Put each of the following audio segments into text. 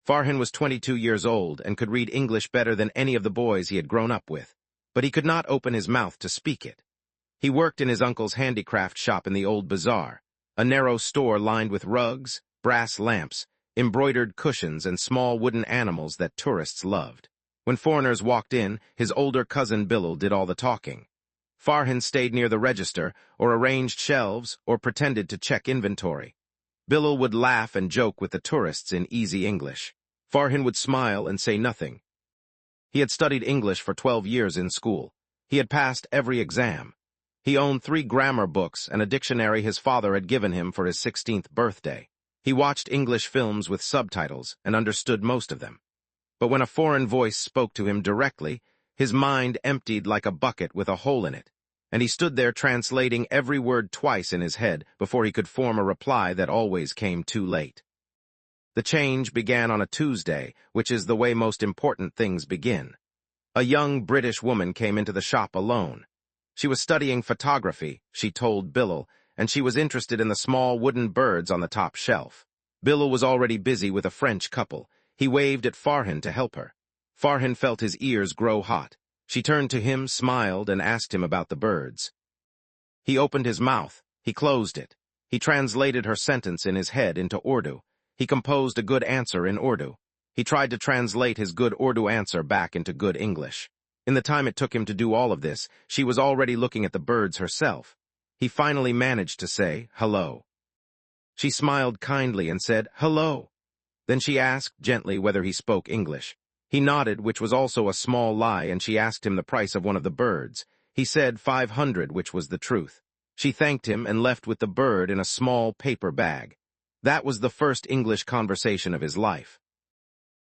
Farhan was 22 years old and could read English better than any of the boys he had grown up with, but he could not open his mouth to speak it. He worked in his uncle's handicraft shop in the old bazaar, a narrow store lined with rugs, brass lamps, embroidered cushions, and small wooden animals that tourists loved. When foreigners walked in, his older cousin Bilal did all the talking. Farhan stayed near the register, or arranged shelves, or pretended to check inventory. Bilal would laugh and joke with the tourists in easy English. Farhan would smile and say nothing. He had studied English for 12 years in school. He had passed every exam. He owned 3 grammar books and a dictionary his father had given him for his 16th birthday. He watched English films with subtitles and understood most of them. But when a foreign voice spoke to him directly, his mind emptied like a bucket with a hole in it, and he stood there translating every word twice in his head before he could form a reply that always came too late. The change began on a Tuesday, which is the way most important things begin. A young British woman came into the shop alone. She was studying photography, she told Bilal, and she was interested in the small wooden birds on the top shelf. Bilal was already busy with a French couple. He waved at Farhan to help her. Farhan felt his ears grow hot. She turned to him, smiled, and asked him about the birds. He opened his mouth. He closed it. He translated her sentence in his head into Urdu. He composed a good answer in Urdu. He tried to translate his good Urdu answer back into good English. In the time it took him to do all of this, she was already looking at the birds herself. He finally managed to say, "Hello." She smiled kindly and said, "Hello." Then she asked gently whether he spoke English. He nodded, which was also a small lie, and she asked him the price of one of the birds. He said 500, which was the truth. She thanked him and left with the bird in a small paper bag. That was the first English conversation of his life.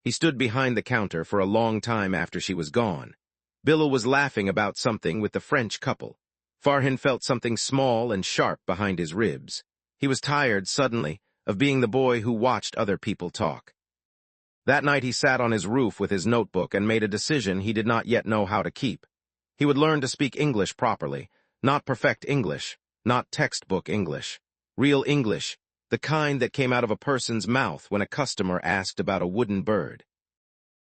He stood behind the counter for a long time after she was gone. Bilal was laughing about something with the French couple. Farhan felt something small and sharp behind his ribs. He was tired, suddenly, of being the boy who watched other people talk. That night he sat on his roof with his notebook and made a decision he did not yet know how to keep. He would learn to speak English properly, not perfect English, not textbook English. Real English, the kind that came out of a person's mouth when a customer asked about a wooden bird.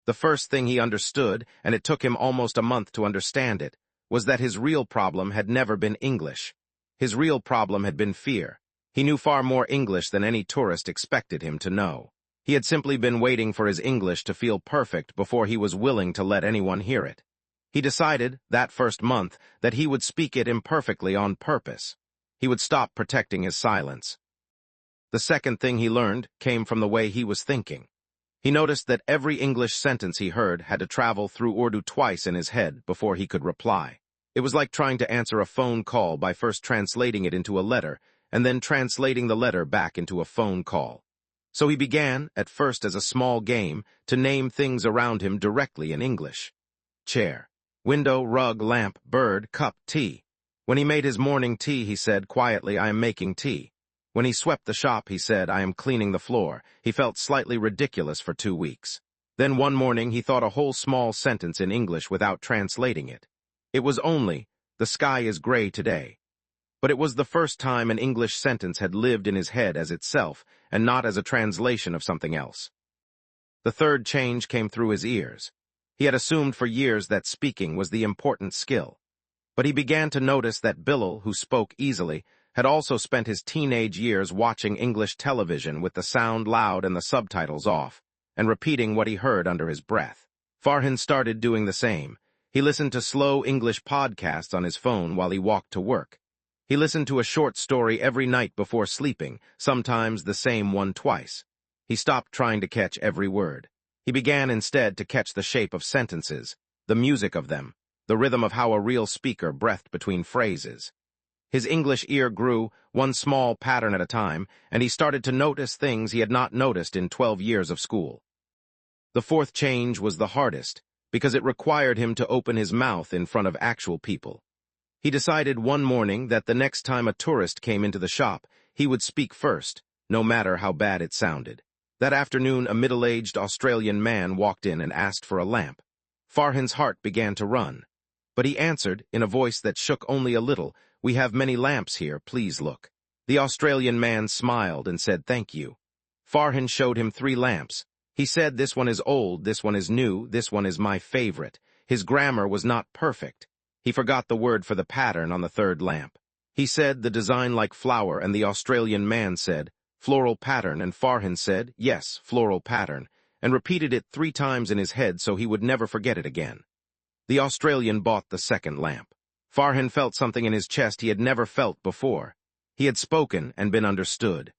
The first thing he understood, and it took him almost a month to understand it, was that his real problem had never been English. His real problem had been fear. He knew far more English than any tourist expected him to know. He had simply been waiting for his English to feel perfect before he was willing to let anyone hear it. He decided, that first month, that he would speak it imperfectly on purpose. He would stop protecting his silence. The second thing he learned came from the way he was thinking. He noticed that every English sentence he heard had to travel through Urdu twice in his head before he could reply. It was like trying to answer a phone call by first translating it into a letter and then translating the letter back into a phone call. So he began, at first as a small game, to name things around him directly in English. Chair, window, rug, lamp, bird, cup, tea. When he made his morning tea, he said quietly, "I am making tea." When he swept the shop, he said, "I am cleaning the floor." He felt slightly ridiculous for 2 weeks. Then one morning he thought a whole small sentence in English without translating it. It was only, "The sky is gray today." But it was the first time an English sentence had lived in his head as itself, and not as a translation of something else. The third change came through his ears. He had assumed for years that speaking was the important skill. But he began to notice that Bilal, who spoke easily, had also spent his teenage years watching English television with the sound loud and the subtitles off, and repeating what he heard under his breath. Farhan started doing the same. He listened to slow English podcasts on his phone while he walked to work. He listened to a short story every night before sleeping, sometimes the same one twice. He stopped trying to catch every word. He began instead to catch the shape of sentences, the music of them, the rhythm of how a real speaker breathed between phrases. His English ear grew, one small pattern at a time, and he started to notice things he had not noticed in 12 years of school. The fourth change was the hardest, because it required him to open his mouth in front of actual people. He decided one morning that the next time a tourist came into the shop, he would speak first, no matter how bad it sounded. That afternoon, a middle-aged Australian man walked in and asked for a lamp. Farhan's heart began to run. But he answered, in a voice that shook only a little, "We have many lamps here, please look." The Australian man smiled and said thank you. Farhan showed him 3 lamps. He said, "This one is old, this one is new, this one is my favorite." His grammar was not perfect. He forgot the word for the pattern on the third lamp. He said, "The design like flower," and the Australian man said, "Floral pattern," and Farhan said, "Yes, floral pattern," and repeated it 3 times in his head so he would never forget it again. The Australian bought the second lamp. Farhan felt something in his chest he had never felt before. He had spoken and been understood.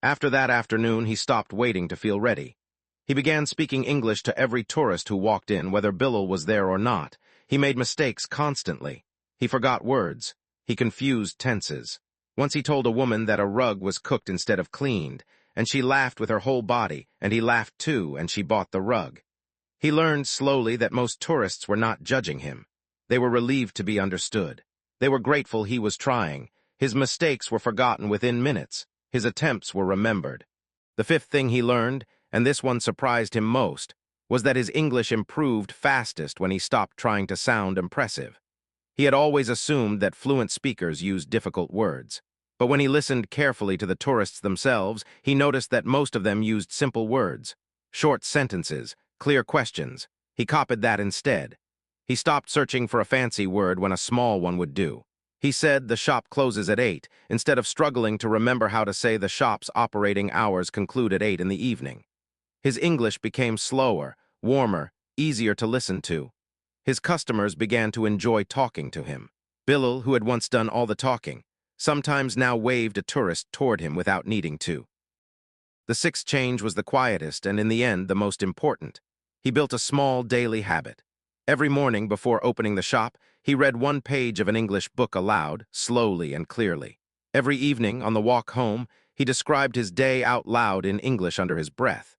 After that afternoon, he stopped waiting to feel ready. He began speaking English to every tourist who walked in, whether Bilal was there or not. He made mistakes constantly. He forgot words. He confused tenses. Once he told a woman that a rug was cooked instead of cleaned, and she laughed with her whole body, and he laughed too, and she bought the rug. He learned slowly that most tourists were not judging him. They were relieved to be understood. They were grateful he was trying. His mistakes were forgotten within minutes. His attempts were remembered. The fifth thing he learned, and this one surprised him most, was that his English improved fastest when he stopped trying to sound impressive. He had always assumed that fluent speakers used difficult words. But when he listened carefully to the tourists themselves, he noticed that most of them used simple words, short sentences, clear questions. He copied that instead. He stopped searching for a fancy word when a small one would do. He said, "The shop closes at 8, instead of struggling to remember how to say the shop's operating hours conclude at 8 in the evening. His English became slower, warmer, easier to listen to. His customers began to enjoy talking to him. Bilal, who had once done all the talking, sometimes now waved a tourist toward him without needing to. The sixth change was the quietest and, in the end, the most important. He built a small daily habit. Every morning before opening the shop, he read 1 page of an English book aloud, slowly and clearly. Every evening, on the walk home, he described his day out loud in English under his breath.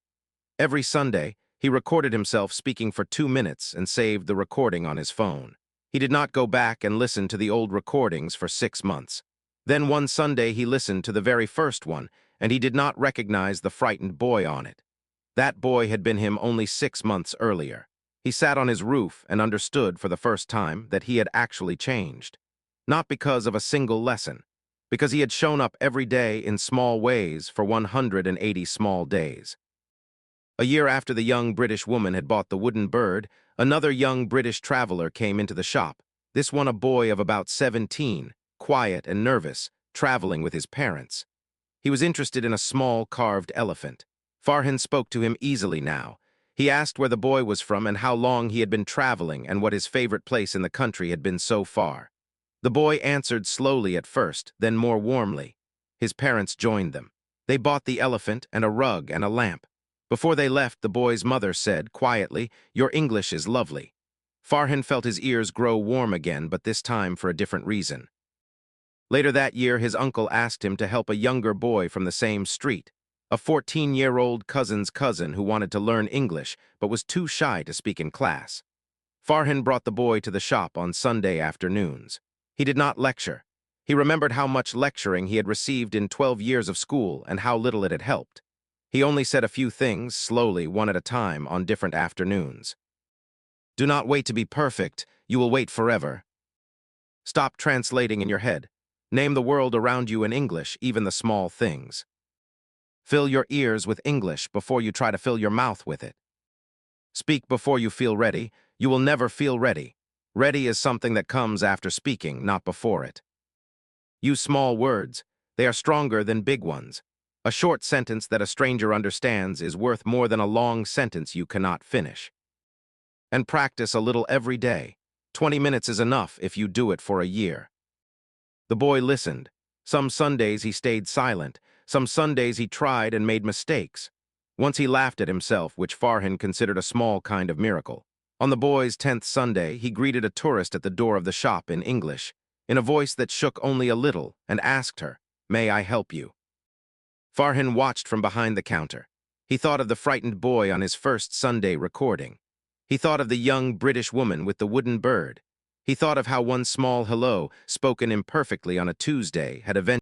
Every Sunday, he recorded himself speaking for 2 minutes and saved the recording on his phone. He did not go back and listen to the old recordings for 6 months. Then one Sunday he listened to the very first one, and he did not recognize the frightened boy on it. That boy had been him only 6 months earlier. He sat on his roof and understood for the first time that he had actually changed. Not because of a single lesson, because he had shown up every day in small ways for 180 small days. A year after the young British woman had bought the wooden bird, another young British traveler came into the shop, this one a boy of about 17, quiet and nervous, traveling with his parents. He was interested in a small carved elephant. Farhan spoke to him easily now. He asked where the boy was from and how long he had been traveling and what his favorite place in the country had been so far. The boy answered slowly at first, then more warmly. His parents joined them. They bought the elephant and a rug and a lamp. Before they left, the boy's mother said, quietly, "Your English is lovely." Farhan felt his ears grow warm again, but this time for a different reason. Later that year, his uncle asked him to help a younger boy from the same street, a 14-year-old cousin's cousin who wanted to learn English but was too shy to speak in class. Farhan brought the boy to the shop on Sunday afternoons. He did not lecture. He remembered how much lecturing he had received in 12 years of school and how little it had helped. He only said a few things, slowly, one at a time, on different afternoons. Do not wait to be perfect. You will wait forever. Stop translating in your head. Name the world around you in English, even the small things. Fill your ears with English before you try to fill your mouth with it. Speak before you feel ready. You will never feel ready. Ready is something that comes after speaking, not before it. Use small words. They are stronger than big ones. A short sentence that a stranger understands is worth more than a long sentence you cannot finish. And practice a little every day. 20 minutes is enough if you do it for a year. The boy listened. Some Sundays he stayed silent. Some Sundays he tried and made mistakes. Once he laughed at himself, which Farhan considered a small kind of miracle. On the boy's 10th Sunday, he greeted a tourist at the door of the shop in English, in a voice that shook only a little, and asked her, "May I help you?" Farhan watched from behind the counter. He thought of the frightened boy on his first Sunday recording. He thought of the young British woman with the wooden bird. He thought of how one small hello, spoken imperfectly on a Tuesday, had eventually